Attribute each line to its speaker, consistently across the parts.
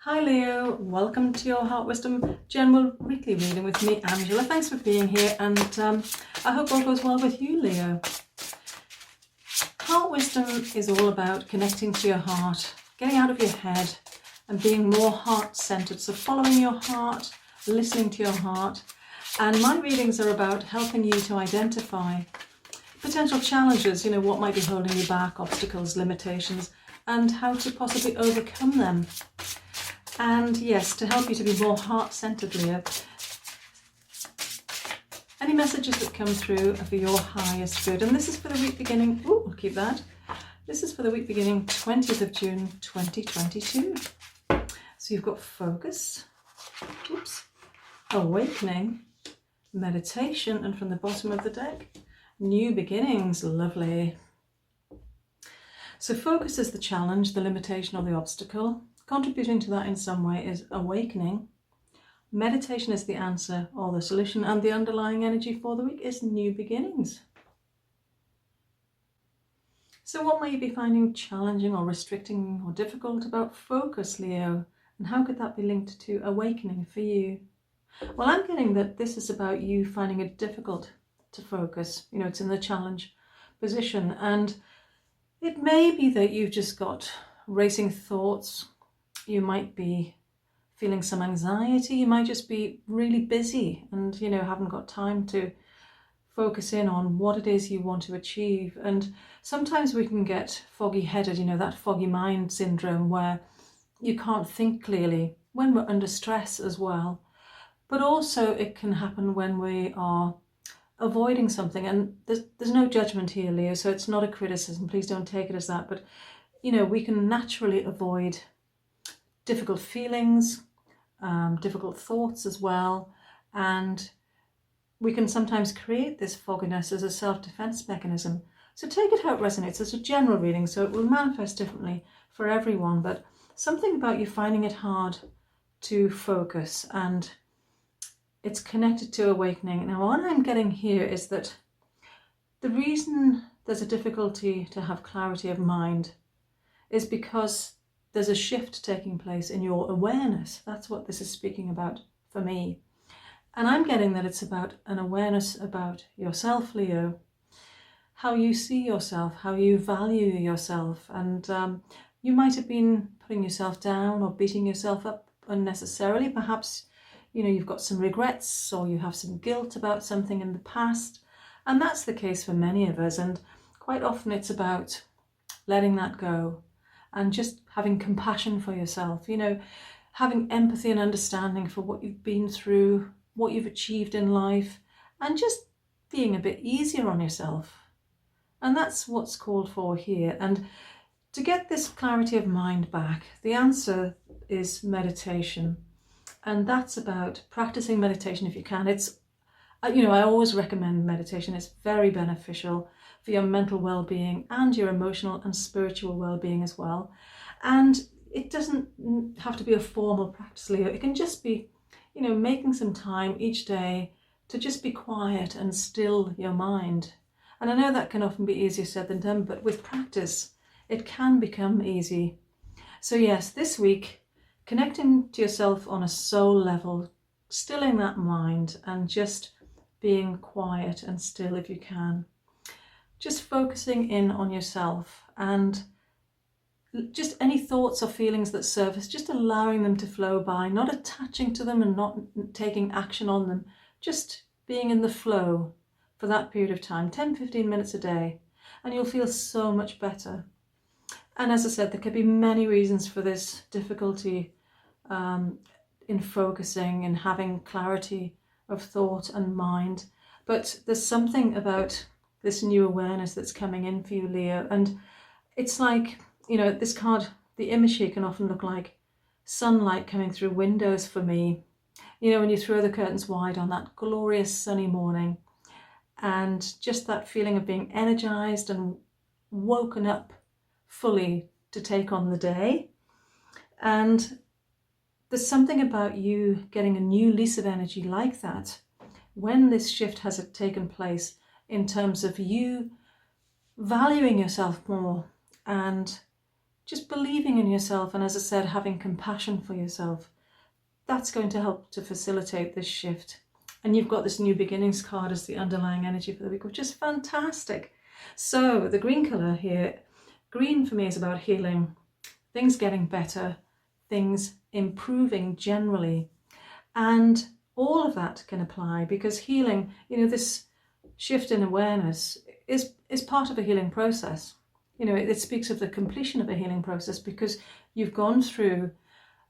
Speaker 1: Hi Leo, welcome to your Heart Wisdom General Weekly Reading with me, Angela. Thanks for being here, and I hope all goes well with you, Leo. Heart Wisdom is all about connecting to your heart, getting out of your head and being more heart-centered. So following your heart, listening to your heart. And my readings are about helping you to identify potential challenges, what might be holding you back, obstacles, limitations, and how to possibly overcome them. And yes, to help you to be more heart-centered, Leo. Any messages that come through are for your highest good. And this is for the week beginning, we'll keep that. This is for the week beginning 20th of June 2022. So you've got focus, awakening, meditation, and from the bottom of the deck, new beginnings. Lovely. So focus is the challenge, the limitation, or the obstacle. Contributing to that in some way is awakening. Meditation is the answer or the solution, and the underlying energy for the week is new beginnings. So what might you be finding challenging or restricting or difficult about focus, Leo? And how could that be linked to awakening for you? Well, I'm getting that this is about you finding it difficult to focus. It's in the challenge position, and it may be that you've just got racing thoughts. You might be feeling some anxiety. You might just be really busy and, haven't got time to focus in on what it is you want to achieve. And sometimes we can get foggy-headed, that foggy mind syndrome where you can't think clearly when we're under stress as well. But also it can happen when we are avoiding something. And there's no judgment here, Leo, so it's not a criticism. Please don't take it as that. But, we can naturally avoid difficult feelings, difficult thoughts as well, and we can sometimes create this fogginess as a self-defense mechanism. So take it how it resonates. It's a general reading, so it will manifest differently for everyone, but something about you finding it hard to focus, and it's connected to awakening. Now, what I'm getting here is that the reason there's a difficulty to have clarity of mind is because there's a shift taking place in your awareness. That's what this is speaking about for me. And I'm getting that it's about an awareness about yourself, Leo, how you see yourself, how you value yourself. And you might have been putting yourself down or beating yourself up unnecessarily. Perhaps, you've got some regrets or you have some guilt about something in the past. And that's the case for many of us. And quite often it's about letting that go and just having compassion for yourself, having empathy and understanding for what you've been through, what you've achieved in life, and just being a bit easier on yourself. And that's what's called for here. And to get this clarity of mind back, the answer is meditation. And that's about practicing meditation if you can. It's, I always recommend meditation. It's very beneficial for your mental well-being and your emotional and spiritual well-being as well. And it doesn't have to be a formal practice, Leo. It can just be, making some time each day to just be quiet and still your mind. And I know that can often be easier said than done, but with practice, it can become easy. So yes, this week, connecting to yourself on a soul level, stilling that mind and just being quiet and still if you can. Just focusing in on yourself and just any thoughts or feelings that surface, just allowing them to flow by, not attaching to them and not taking action on them, just being in the flow for that period of time, 10-15 minutes a day, and you'll feel so much better. And as I said, there could be many reasons for this difficulty in focusing and having clarity of thought and mind, but there's something about this new awareness that's coming in for you, Leo. And it's like, this card, the image here can often look like sunlight coming through windows for me. When you throw the curtains wide on that glorious sunny morning, and just that feeling of being energized and woken up fully to take on the day. And there's something about you getting a new lease of energy like that when this shift has taken place, in terms of you valuing yourself more and just believing in yourself, and as I said, having compassion for yourself, that's going to help to facilitate this shift. And you've got this new beginnings card as the underlying energy for the week, which is fantastic. So the green colour here, green for me is about healing, things getting better, things improving generally. And all of that can apply, because healing, this shift in awareness is part of a healing process. It speaks of the completion of a healing process, because you've gone through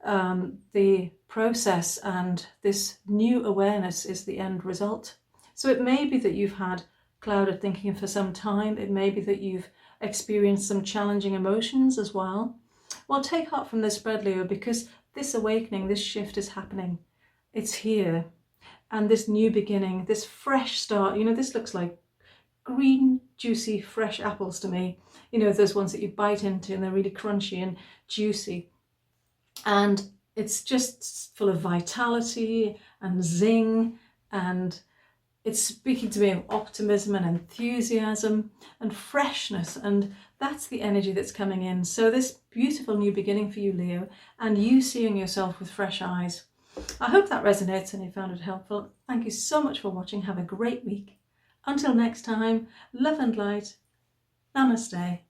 Speaker 1: the process and this new awareness is the end result. So it may be that you've had clouded thinking for some time. It may be that you've experienced some challenging emotions as well. Well, take heart from this spread, Leo, because this awakening, this shift is happening. It's here. And this new beginning, this fresh start, this looks like green, juicy, fresh apples to me. Those ones that you bite into and they're really crunchy and juicy. And it's just full of vitality and zing, and it's speaking to me of optimism and enthusiasm and freshness, and that's the energy that's coming in. So this beautiful new beginning for you, Leo, and you seeing yourself with fresh eyes. I hope that resonates and you found it helpful. Thank you so much for watching. Have a great week. Until next time, love and light. Namaste.